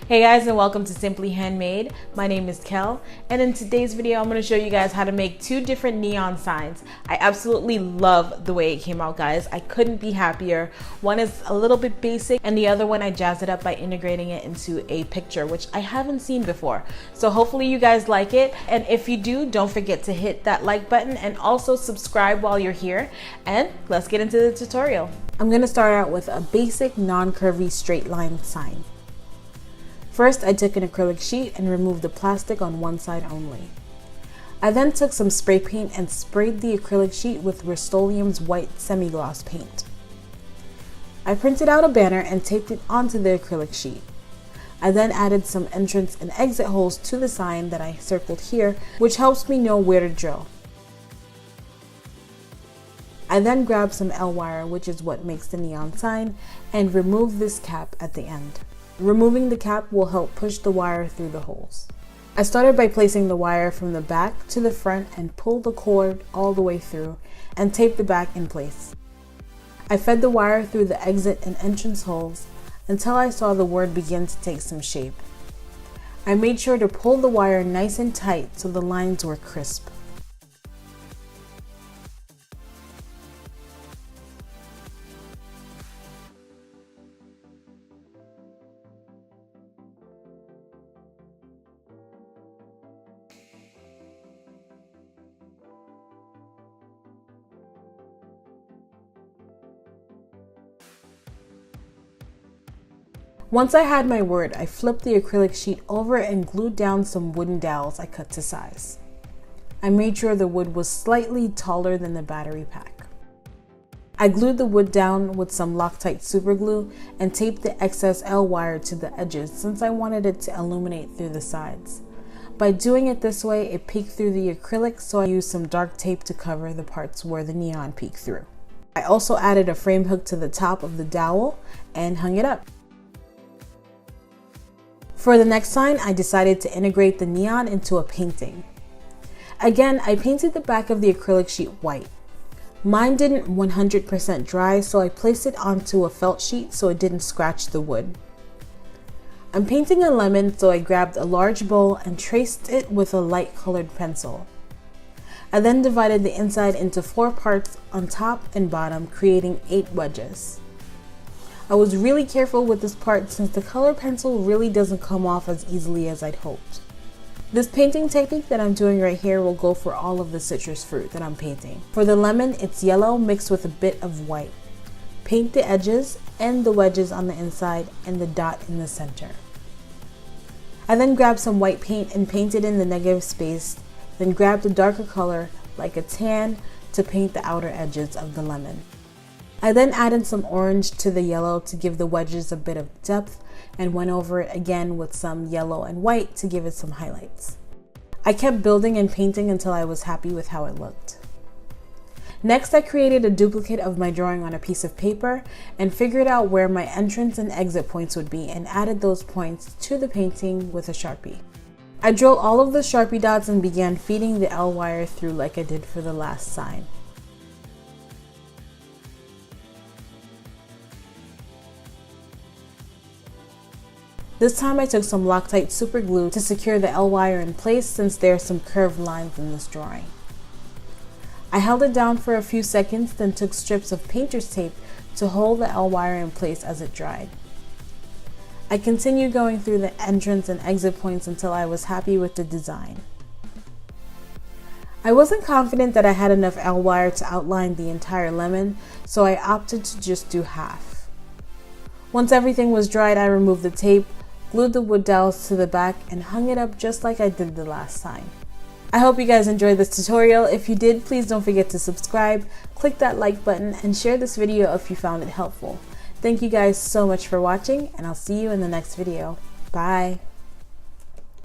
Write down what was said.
Hey guys, and welcome to Simply Handmade. My name is Kell, and in today's video I'm going to show you guys how to make two different neon signs. I absolutely love the way it came out, guys. I couldn't be happier. One is a little bit basic and the other one I jazzed it up by integrating it into a picture, which I haven't seen before. So hopefully you guys like it, and if you do, don't forget to hit that like button and also subscribe while you're here, and let's get into the tutorial. I'm going to start out with a basic non-curvy straight line sign. First, I took an acrylic sheet and removed the plastic on one side only. I then took some spray paint and sprayed the acrylic sheet with Rust-Oleum's white semi-gloss paint. I printed out a banner and taped it onto the acrylic sheet. I then added some entrance and exit holes to the sign that I circled here, which helps me know where to drill. I then grabbed some L wire, which is what makes the neon sign, and removed this cap at the end. Removing the cap will help push the wire through the holes. I started by placing the wire from the back to the front and pulled the cord all the way through and taped the back in place. I fed the wire through the exit and entrance holes until I saw the word begin to take some shape. I made sure to pull the wire nice and tight so the lines were crisp. Once I had my word, I flipped the acrylic sheet over and glued down some wooden dowels I cut to size. I made sure the wood was slightly taller than the battery pack. I glued the wood down with some Loctite super glue and taped the excess L wire to the edges since I wanted it to illuminate through the sides. By doing it this way, it peeked through the acrylic, so I used some dark tape to cover the parts where the neon peeked through. I also added a frame hook to the top of the dowel and hung it up. For the next sign, I decided to integrate the neon into a painting. Again, I painted the back of the acrylic sheet white. Mine didn't 100% dry, so I placed it onto a felt sheet so it didn't scratch the wood. I'm painting a lemon, so I grabbed a large bowl and traced it with a light colored pencil. I then divided the inside into 4 parts on top and bottom, creating 8 wedges. I was really careful with this part since the color pencil really doesn't come off as easily as I'd hoped. This painting technique that I'm doing right here will go for all of the citrus fruit that I'm painting. For the lemon, it's yellow mixed with a bit of white. Paint the edges and the wedges on the inside and the dot in the center. I then grabbed some white paint and painted in the negative space, then grabbed a darker color like a tan to paint the outer edges of the lemon. I then added some orange to the yellow to give the wedges a bit of depth and went over it again with some yellow and white to give it some highlights. I kept building and painting until I was happy with how it looked. Next, I created a duplicate of my drawing on a piece of paper and figured out where my entrance and exit points would be and added those points to the painting with a Sharpie. I drilled all of the Sharpie dots and began feeding the L wire through like I did for the last sign. This time I took some Loctite super glue to secure the L wire in place since there are some curved lines in this drawing. I held it down for a few seconds, then took strips of painter's tape to hold the L wire in place as it dried. I continued going through the entrance and exit points until I was happy with the design. I wasn't confident that I had enough L wire to outline the entire lemon, so I opted to just do half. Once everything was dried, I removed the tape, glued the wood dowels to the back, and hung it up just like I did the last sign. I hope you guys enjoyed this tutorial. If you did, please don't forget to subscribe, click that like button, and share this video if you found it helpful. Thank you guys so much for watching, and I'll see you in the next video. Bye!